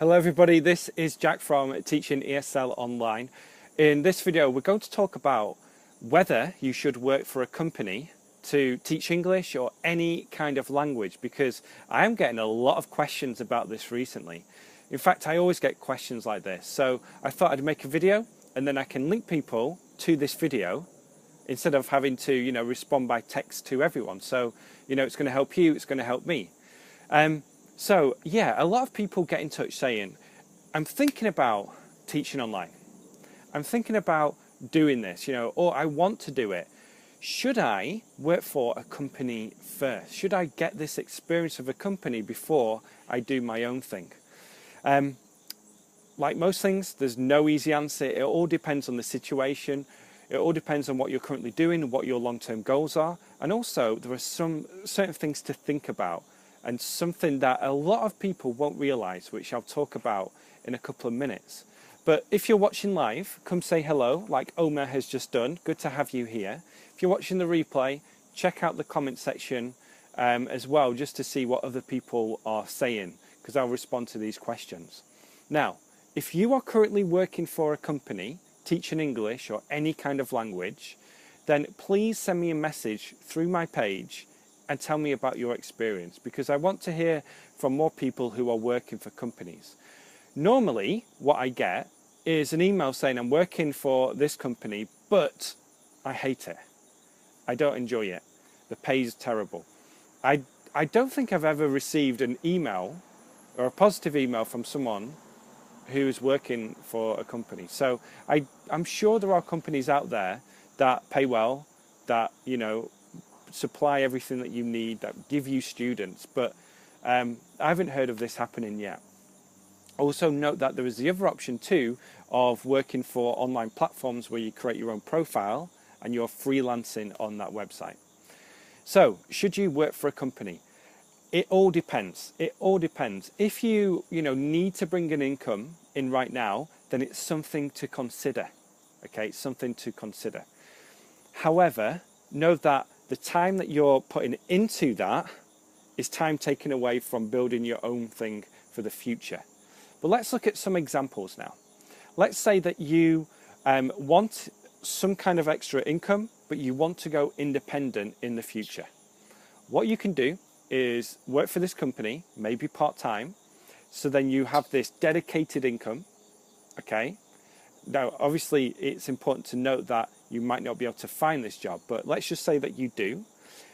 Hello everybody, this is Jack from Teaching ESL Online. In this video we're going to talk about whether you should work for a company to teach English or any kind of language, because I am getting a lot of questions about this recently. In fact, I always get questions like this, so I thought I'd make a video and then I can link people to this video instead of having to respond by text to everyone. So it's going to help you, it's going to help me. So yeah, a lot of people get in touch saying, I'm thinking about teaching online. I'm thinking about doing this, or I want to do it. Should I work for a company first? Should I get this experience of a company before I do my own thing? Like most things, there's no easy answer. It all depends on the situation. It all depends on what you're currently doing and what your long-term goals are. And also, there are some certain things to think about, and something that a lot of people won't realize, which I'll talk about in a couple of minutes. But if you're watching live, come say hello, like Omer has just done. Good to have you here. If you're watching the replay, check out the comment section as well, just to see what other people are saying, because I'll respond to these questions. Now, if you are currently working for a company, teaching English or any kind of language, then please send me a message through my page and tell me about your experience, because I want to hear from more people who are working for companies. Normally, what I get is an email saying, I'm working for this company, but I hate it. I don't enjoy it. The pay is terrible. I don't think I've ever received an email or a positive email from someone who is working for a company. So I'm sure there are companies out there that pay well, that, supply everything that you need, that give you students, but I haven't heard of this happening yet. Also note that there is the other option too of working for online platforms where you create your own profile and you're freelancing on that website. So should you work for a company? It all depends. It all depends. If you need to bring an income in right now, then it's something to consider. Okay, it's something to consider. However, know that the time that you're putting into that is time taken away from building your own thing for the future. But let's look at some examples now. Let's say that you want some kind of extra income, but you want to go independent in the future. What you can do is work for this company, maybe part-time, so then you have this dedicated income, okay? Now, obviously, it's important to note that you might not be able to find this job, but let's just say that you do.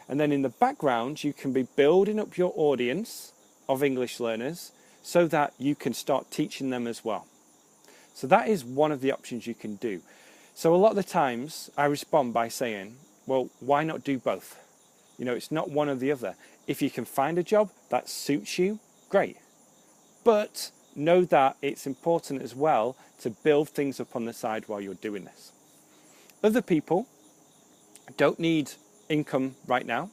And then in the background, you can be building up your audience of English learners so that you can start teaching them as well. So that is one of the options you can do. So a lot of the times I respond by saying, well, why not do both? It's not one or the other. If you can find a job that suits you, great. But know that it's important as well to build things up on the side while you're doing this. Other people don't need income right now.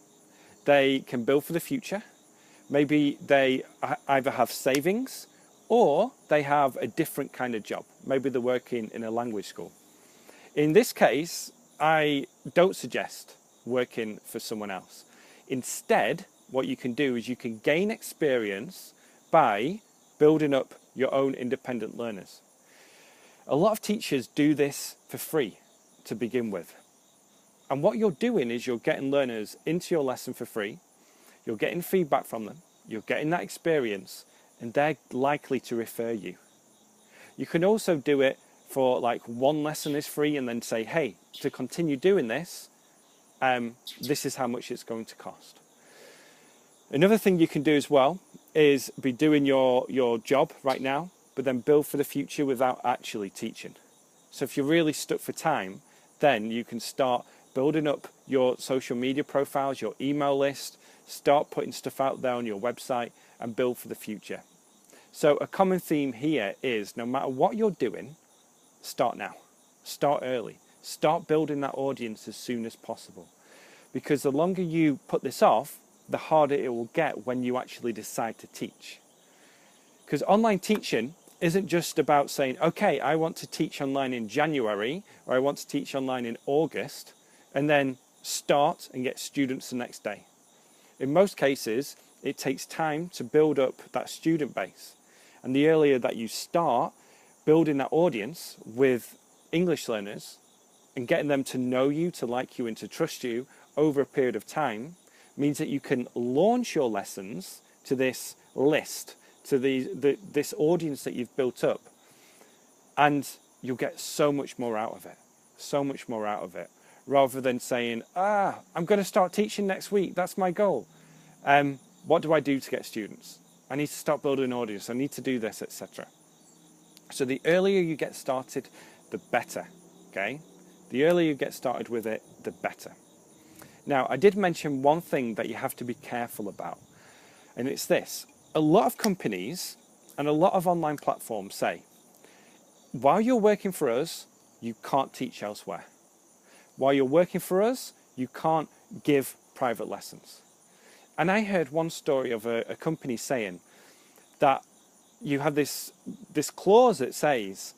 They can build for the future. Maybe they either have savings or they have a different kind of job. Maybe they're working in a language school. In this case, I don't suggest working for someone else. Instead, what you can do is you can gain experience by building up your own independent learners. A lot of teachers do this for free to begin with. And what you're doing is you're getting learners into your lesson for free, you're getting feedback from them, you're getting that experience, and they're likely to refer you. You can also do it for like one lesson is free and then say, hey, to continue doing this, this is how much it's going to cost. Another thing you can do as well is be doing your job right now, but then build for the future without actually teaching. So if you're really stuck for time, then you can start building up your social media profiles, your email list, start putting stuff out there on your website and build for the future. So a common theme here is no matter what you're doing, start now, start early, start building that audience as soon as possible. Because the longer you put this off, the harder it will get when you actually decide to teach. Because online teaching isn't just about saying, okay, I want to teach online in January, or I want to teach online in August, and then start and get students the next day. In most cases, it takes time to build up that student base. And the earlier that you start building that audience with English learners and getting them to know you, to like you, and to trust you over a period of time means that you can launch your lessons to this list, to this audience that you've built up, and you'll get so much more out of it, so much more out of it, rather than saying, I'm going to start teaching next week, that's my goal. What do I do to get students? I need to start building an audience, I need to do this, etc. So the earlier you get started, the better, okay? The earlier you get started with it, the better. Now, I did mention one thing that you have to be careful about, and it's this. A lot of companies and a lot of online platforms say, while you're working for us, you can't teach elsewhere. While you're working for us, you can't give private lessons. And I heard one story of a company saying that you have this clause that says,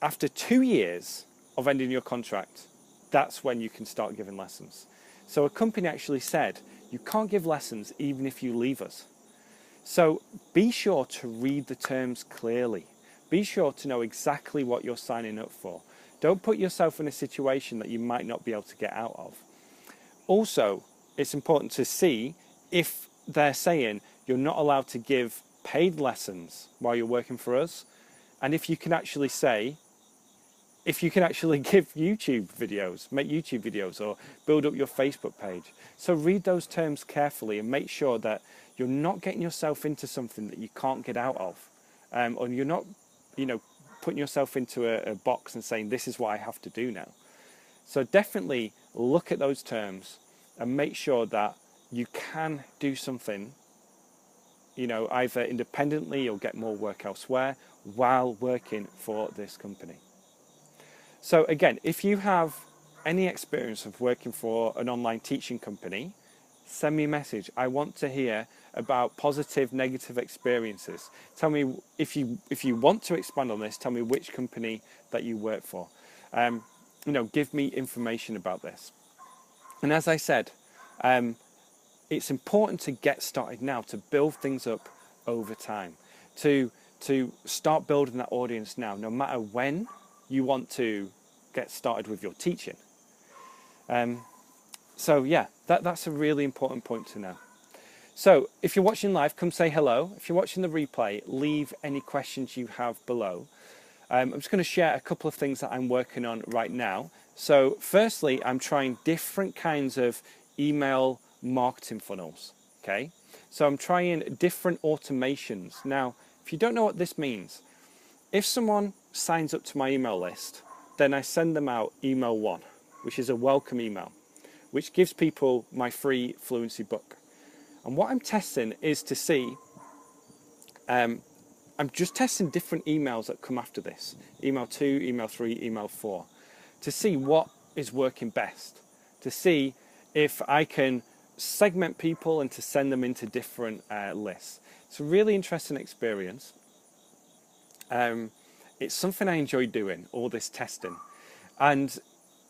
after 2 years of ending your contract, that's when you can start giving lessons. So a company actually said, you can't give lessons even if you leave us. So be sure to read the terms clearly. Be sure to know exactly what you're signing up for. Don't put yourself in a situation that you might not be able to get out of. Also, it's important to see if they're saying you're not allowed to give paid lessons while you're working for us, and if you can actually say, if you can actually give YouTube videos, make YouTube videos, or build up your Facebook page. So read those terms carefully and make sure that you're not getting yourself into something that you can't get out of, or you're not, putting yourself into a box and saying, this is what I have to do now. So definitely look at those terms and make sure that you can do something, either independently or get more work elsewhere while working for this company. So again, if you have any experience of working for an online teaching company, send me a message. I want to hear about positive, negative experiences. Tell me if you want to expand on this. Tell me which company that you work for. Give me information about this. And as I said, it's important to get started now, to build things up over time, to start building that audience now, no matter when you want to get started with your teaching. So yeah, that's a really important point to know. So if you're watching live, come say hello. If you're watching the replay, leave any questions you have below. I'm just going to share a couple of things that I'm working on right now. So firstly, I'm trying different kinds of email marketing funnels. Okay, so I'm trying different automations. Now, if you don't know what this means, if someone signs up to my email list, then I send them out email 1, which is a welcome email, which gives people my free fluency book. And what I'm testing is to see, I'm just testing different emails that come after this, email 2, email 3, email 4, to see what is working best, to see if I can segment people and to send them into different lists. It's a really interesting experience. It's something I enjoy doing, all this testing. And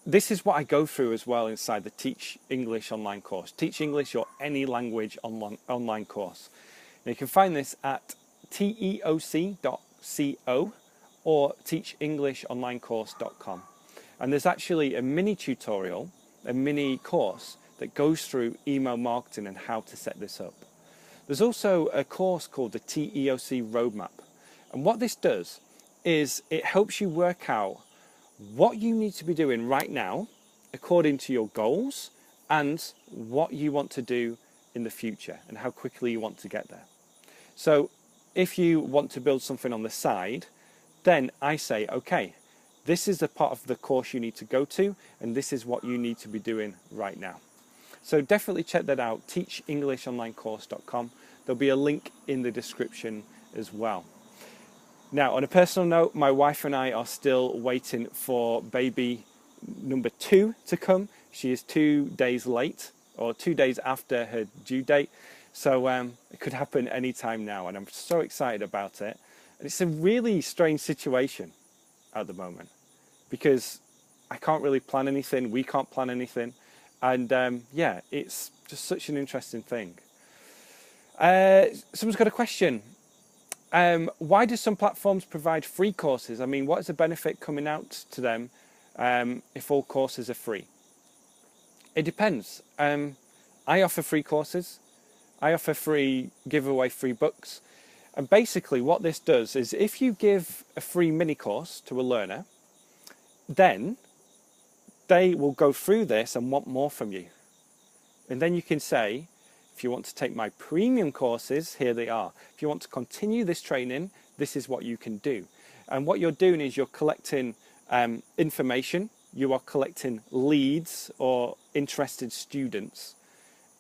this is what I go through as well inside the Teach English online course. Teach English or any language online course. Now you can find this at teoc.co or teachenglishonlinecourse.com. And there's actually a mini tutorial, a mini course that goes through email marketing and how to set this up. There's also a course called the TEOC Roadmap. And what this does is it helps you work out what you need to be doing right now according to your goals and what you want to do in the future and how quickly you want to get there. So if you want to build something on the side, then I say, okay, this is the part of the course you need to go to, and this is what you need to be doing right now. So definitely check that out, teachenglishonlinecourse.com. There'll be a link in the description as well. Now, on a personal note, my wife and I are still waiting for baby number 2 to come. She is 2 days late, or 2 days after her due date. So it could happen anytime now, and I'm so excited about it. And it's a really strange situation at the moment, because I can't really plan anything, we can't plan anything. And yeah, it's just such an interesting thing. Someone's got a question. Why do some platforms provide free courses? I mean, what is the benefit coming out to them if all courses are free? It depends. I offer free courses. I offer free giveaway free books. And basically what this does is if you give a free mini course to a learner, then they will go through this and want more from you. And then you can say, if you want to take my premium courses, here they are. If you want to continue this training, this is what you can do. And what you're doing is you're collecting information, you are collecting leads or interested students,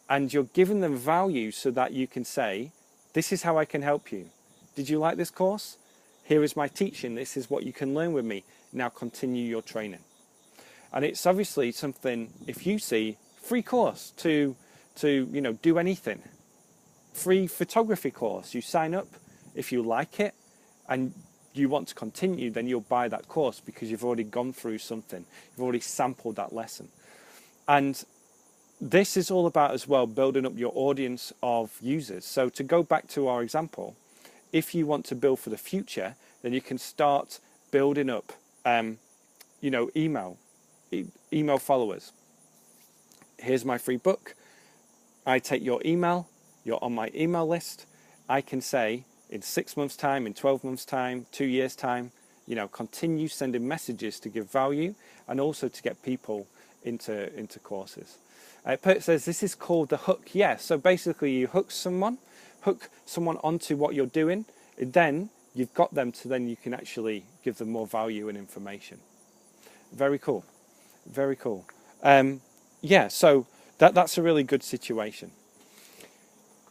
and you're giving them value so that you can say, this is how I can help you. Did you like this course? Here is my teaching. This is what you can learn with me. Now continue your training. And it's obviously something, if you see free course to do anything, free photography course, you sign up. If you like it and you want to continue, then you'll buy that course because you've already gone through something. You've already sampled that lesson. And this is all about as well building up your audience of users. So to go back to our example, if you want to build for the future, then you can start building up email followers. Here's my free book. I take your email, you're on my email list. I can say in 6 months time, in 12 months time, 2 years time, continue sending messages to give value and also to get people into courses. It says this is called the hook. Yeah, so basically you hook someone onto what you're doing, and then you've got them to then you can actually give them more value and information. Very cool. Very cool. So that's a really good situation.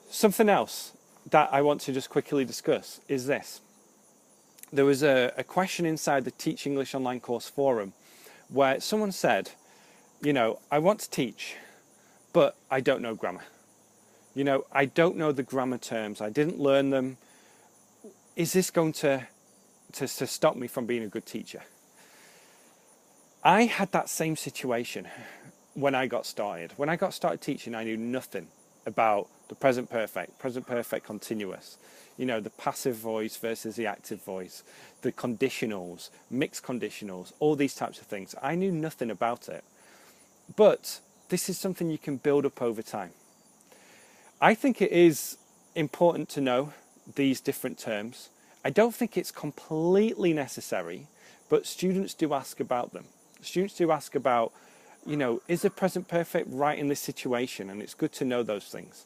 Something else that I want to just quickly discuss is this. There was a question inside the Teach English Online Course forum where someone said, I want to teach, but I don't know grammar. I don't know the grammar terms. I didn't learn them. Is this going to stop me from being a good teacher? I had that same situation when I got started. When I got started teaching, I knew nothing about the present perfect continuous, the passive voice versus the active voice, the conditionals, mixed conditionals, all these types of things. I knew nothing about it. But this is something you can build up over time. I think it is important to know these different terms. I don't think it's completely necessary, but students do ask about them. Students do ask about, is the present perfect right in this situation? And it's good to know those things.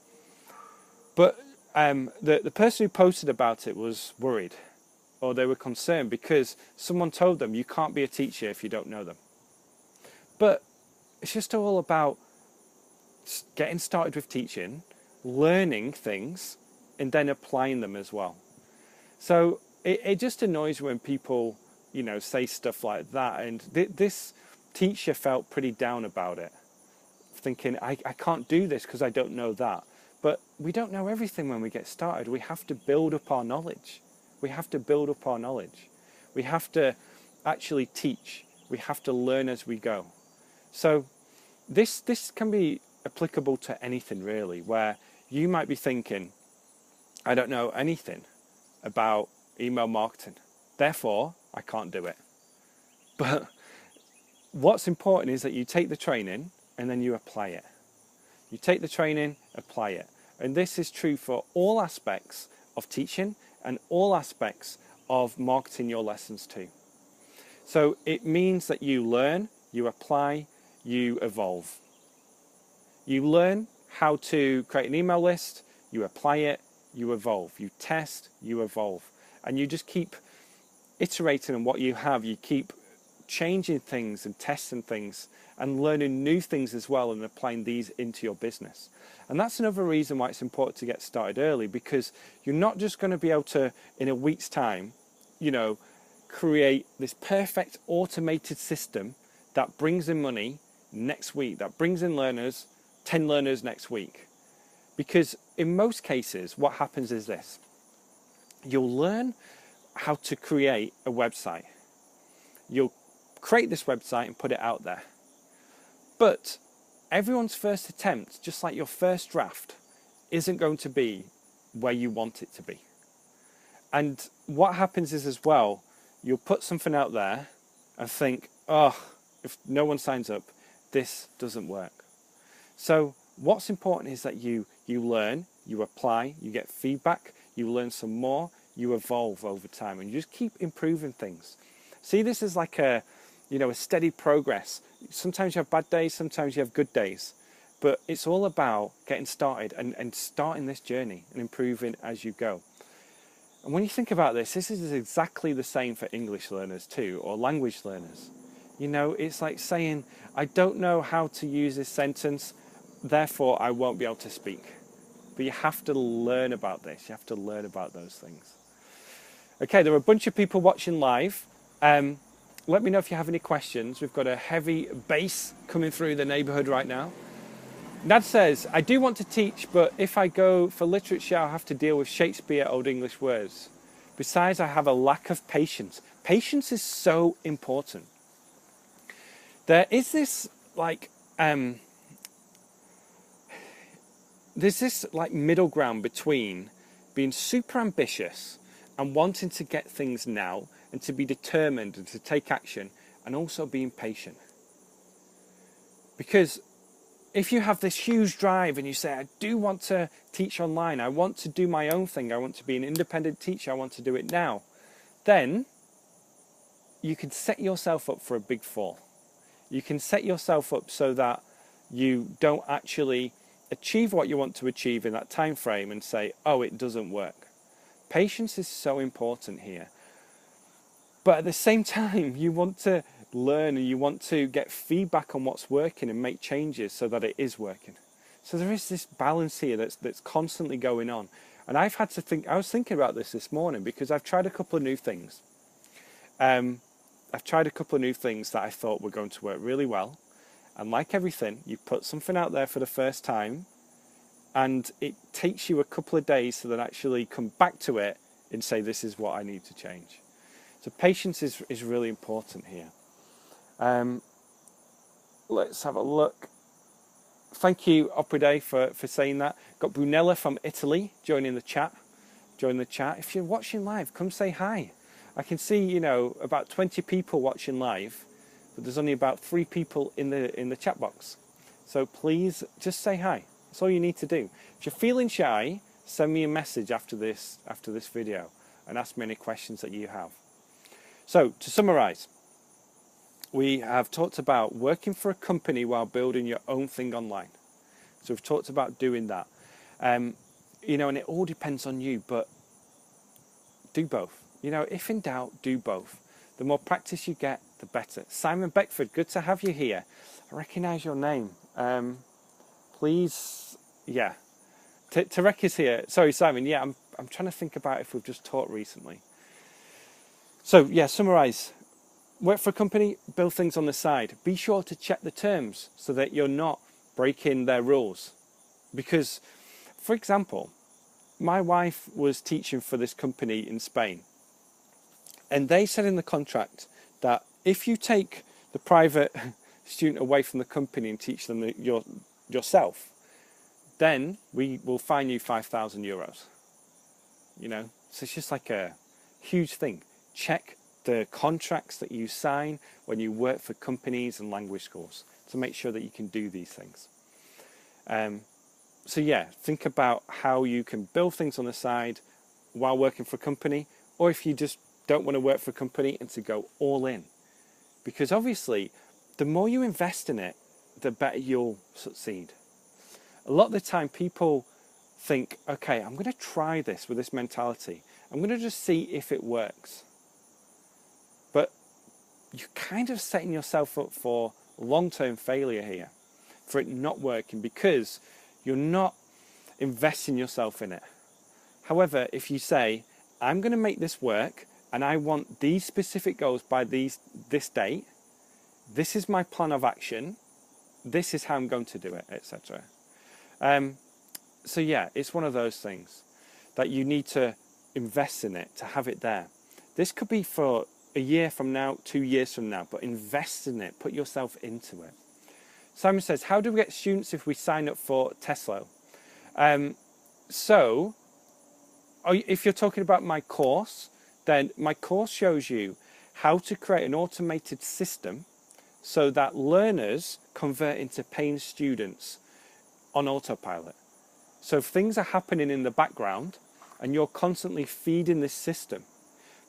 But the person who posted about it was worried, or they were concerned because someone told them you can't be a teacher if you don't know them. But it's just all about getting started with teaching, learning things, and then applying them as well. So it just annoys when people, say stuff like that. And this teacher felt pretty down about it, thinking, I can't do this because I don't know that. But we don't know everything when we get started. We have to build up our knowledge. We have to build up our knowledge. We have to actually teach. We have to learn as we go. So this can be applicable to anything really, where you might be thinking, I don't know anything about email marketing, therefore I can't do it. But what's important is that you take the training and then you apply it. You take the training, apply it. And this is true for all aspects of teaching and all aspects of marketing your lessons too. So it means that you learn, you apply, you evolve. You learn how to create an email list, you apply it, you evolve. You test, you evolve. And you just keep iterating on what you have. You keep changing things and testing things and learning new things as well and applying these into your business. And that's another reason why it's important to get started early, because you're not just going to be able to, in a week's time, create this perfect automated system that brings in money next week, that brings in learners, 10 learners next week. Because in most cases, what happens is this. You'll learn how to create a website. You'll create this website and put it out there. But everyone's first attempt, just like your first draft, isn't going to be where you want it to be. And what happens is as well, you'll put something out there and think, oh, if no one signs up, this doesn't work. So what's important is that you learn, you apply, you get feedback, you learn some more, you evolve over time, and you just keep improving things. See this as like a steady progress. Sometimes you have bad days, sometimes you have good days, but it's all about getting started and starting this journey and improving as you go. And when you think about this, this is exactly the same for English learners too, or language learners. It's like saying, I don't know how to use this sentence, therefore I won't be able to speak. But you have to learn about this. You have to learn about those things. Okay, there are a bunch of people watching live. Let me know if you have any questions. We've got a heavy bass coming through the neighborhood right now. Nad says, I do want to teach, but if I go for literature, I'll have to deal with Shakespeare, Old English words. Besides, I have a lack of patience. Patience is so important. There is this there's this middle ground between being super ambitious and wanting to get things now and to be determined and to take action, and also being patient. Because if you have this huge drive and you say, I do want to teach online, I want to do my own thing, I want to be an independent teacher, I want to do it now, then you can set yourself up for a big fall. You can set yourself up so that you don't actually achieve what you want to achieve in that time frame and say, oh, it doesn't work. Patience is so important here. But at the same time, you want to learn and you want to get feedback on what's working and make changes so that it is working. So there is this balance here that's constantly going on. And I've had to think, I was thinking about this morning because I've tried a couple of new things. I've tried a couple of new things that I thought were going to work really well. And like everything, you put something out there for the first time and it takes you a couple of days to then actually come back to it and say, this is what I need to change. So patience is really important here. Let's have a look. Thank you, Opride, for saying that. Got Brunella from Italy joining the chat. If you're watching live, come say hi. I can see, about 20 people watching live, but there's only about 3 people in the chat box. So please just say hi. That's all you need to do. If you're feeling shy, send me a message after this video and ask me any questions that you have. So to summarize, we have talked about working for a company while building your own thing online. So we've talked about doing that. And it all depends on you, but do both. If in doubt, do both. The more practice you get, the better. Simon Beckford, good to have you here. I recognise your name. Please, yeah. Tarek is here. Sorry, Simon. Yeah, I'm trying to think about if we've just taught recently. So, yeah, summarise. Work for a company, build things on the side. Be sure to check the terms so that you're not breaking their rules. Because, for example, my wife was teaching for this company in Spain. And they said in the contract that if you take the private student away from the company and teach them yourself, then we will fine you €5,000. So it's just like a huge thing. Check the contracts that you sign when you work for companies and language schools to make sure that you can do these things. So yeah, think about how you can build things on the side while working for a company, or if you just don't want to work for a company and to go all in. Because obviously, the more you invest in it, the better you'll succeed. A lot of the time people think, okay, I'm going to try this with this mentality. I'm going to just see if it works. But you're kind of setting yourself up for long-term failure here, for it not working, because you're not investing yourself in it. However, if you say, I'm going to make this work, and I want these specific goals by this date, this is my plan of action, this is how I'm going to do it, etc. So yeah, it's one of those things that you need to invest in it, to have it there. This could be for a year from now, 2 years from now, but invest in it, put yourself into it. Simon says, how do we get students if we sign up for Tesla? So if you're talking about my course, then my course shows you how to create an automated system so that learners convert into paying students on autopilot. So if things are happening in the background and you're constantly feeding this system,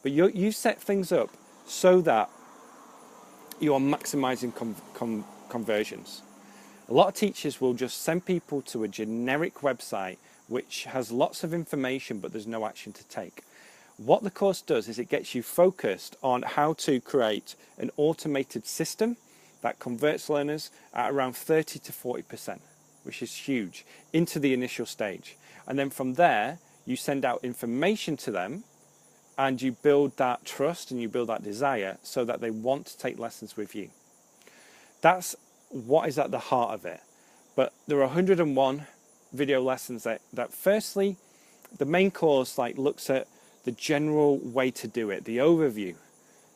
but you set things up so that you are maximizing conversions. A lot of teachers will just send people to a generic website which has lots of information but there's no action to take. What the course does is it gets you focused on how to create an automated system that converts learners at around 30 to 40%, which is huge, into the initial stage. And then from there, you send out information to them and you build that trust and you build that desire so that they want to take lessons with you. That's what is at the heart of it. But there are 101 video lessons that firstly, the main course looks at the general way to do it, the overview.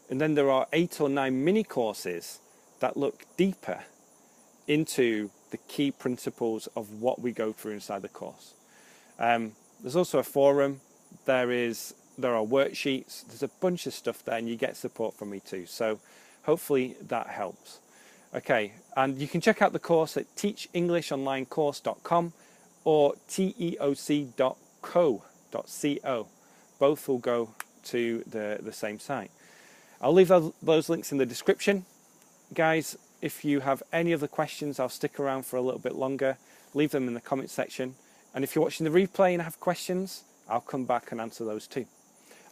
And then there are 8 or 9 mini courses that look deeper into the key principles of what we go through inside the course. There's also a forum, there are worksheets, there's a bunch of stuff there, and you get support from me too. So hopefully that helps. Okay, and you can check out the course at teachenglishonlinecourse.com or teoc.co.co. Both will go to the same site. I'll leave those links in the description. Guys, if you have any other questions, I'll stick around for a little bit longer. Leave them in the comment section. And if you're watching the replay and have questions, I'll come back and answer those too.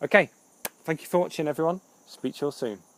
Okay, thank you for watching, everyone. Speak to you all soon.